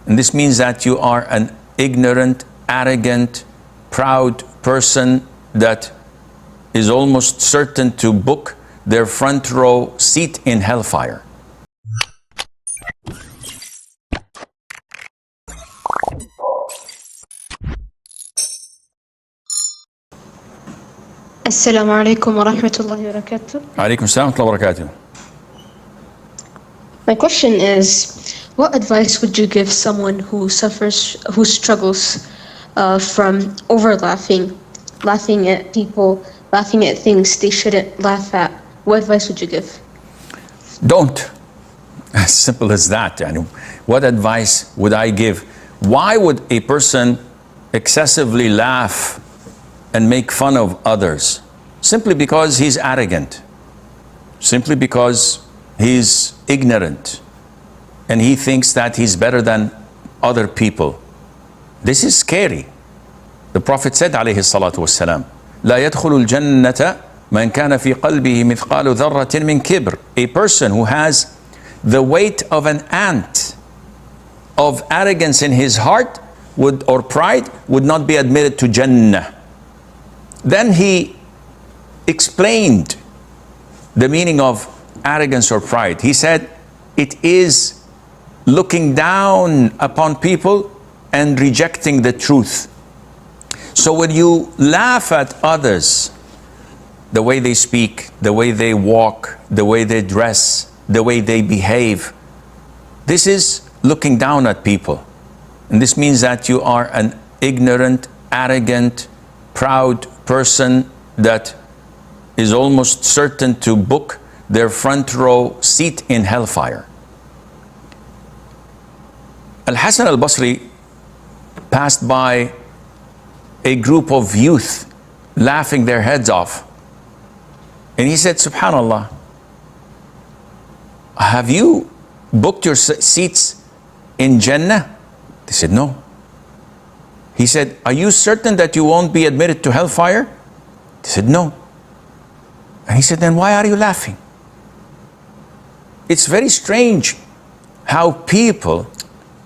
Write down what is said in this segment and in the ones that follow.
And this means that you are an ignorant, arrogant, proud person that is almost certain to book their front row seat in hellfire. Assalamu alaikum wa rahmatullahi wa barakatuh. Alaikum assalam wa rahmatullahi wa barakatuh. My question is, what advice would you give someone who struggles from laughing at people, laughing at things they shouldn't laugh at? What advice would you give? Don't. As simple as that. What advice would I give? Why would a person excessively laugh and make fun of others? Simply because he's arrogant. Simply because he's ignorant. And he thinks that he's better than other people. This is scary. The Prophet said, alayhi salatu wassalam, لا يدخل الجنة من كان في قلبه مثقال ذرة من كبر. A person who has the weight of an ant of arrogance in his heart or pride would not be admitted to Jannah. Then he explained the meaning of arrogance or pride. He said, it is looking down upon people and rejecting the truth. So when you laugh at others, the way they speak, the way they walk, the way they dress, the way they behave, this is looking down at people. And this means that you are an ignorant, arrogant, proud person that is almost certain to book their front row seat in hellfire. Al-Hasan Al-Basri passed by a group of youth laughing their heads off. And he said, Subhanallah, have you booked your seats in Jannah? They said, no. He said, are you certain that you won't be admitted to hellfire? They said, no. And he said, then why are you laughing? It's very strange how people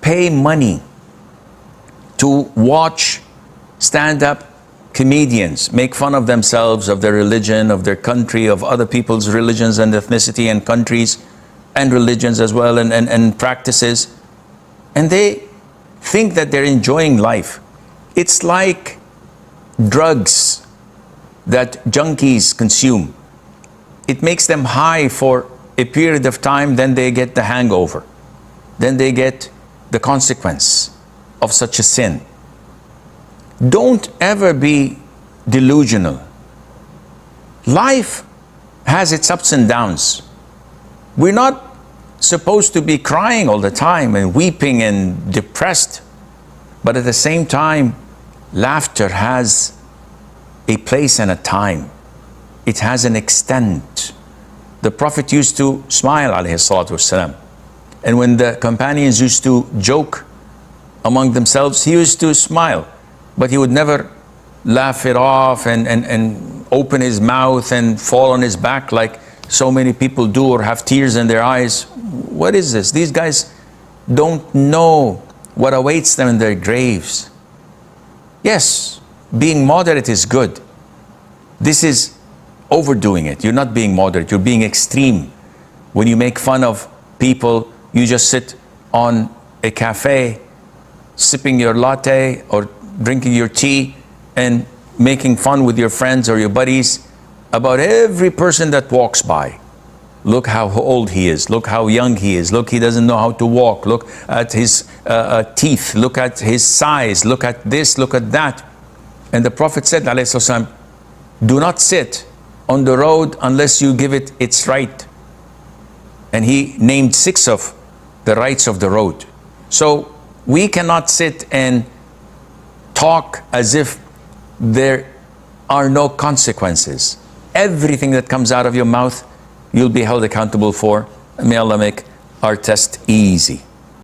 pay money to watch stand-up comedians make fun of themselves, of their religion, of their country, of other people's religions and ethnicity and countries and religions as well and practices. And they think that they're enjoying life. It's like drugs that junkies consume. It makes them high for a period of time, then they get the hangover. Then they get the consequence of such a sin. Don't ever be delusional. Life has its ups and downs. We're not supposed to be crying all the time and weeping and depressed. But at the same time, laughter has a place and a time. It has an extent. The Prophet used to smile, alayhi salatu wasalam. And when the companions used to joke among themselves, he used to smile. But he would never laugh it off and open his mouth and fall on his back like so many people do, or have tears in their eyes. What is this? These guys don't know what awaits them in their graves. Yes, being moderate is good. This is overdoing it. You're not being moderate, you're being extreme. When you make fun of people, you just sit on a cafe, sipping your latte or drinking your tea and making fun with your friends or your buddies about every person that walks by. Look how old he is, look how young he is, look, he doesn't know how to walk, look at his teeth, look at his size, look at this, look at that. And the Prophet said, alayhi wasallam, do not sit on the road unless you give it its right. And he named 6 of the rights of the road. So we cannot sit and talk as if there are no consequences. Everything that comes out of your mouth, you'll be held accountable for. May Allah make our test easy.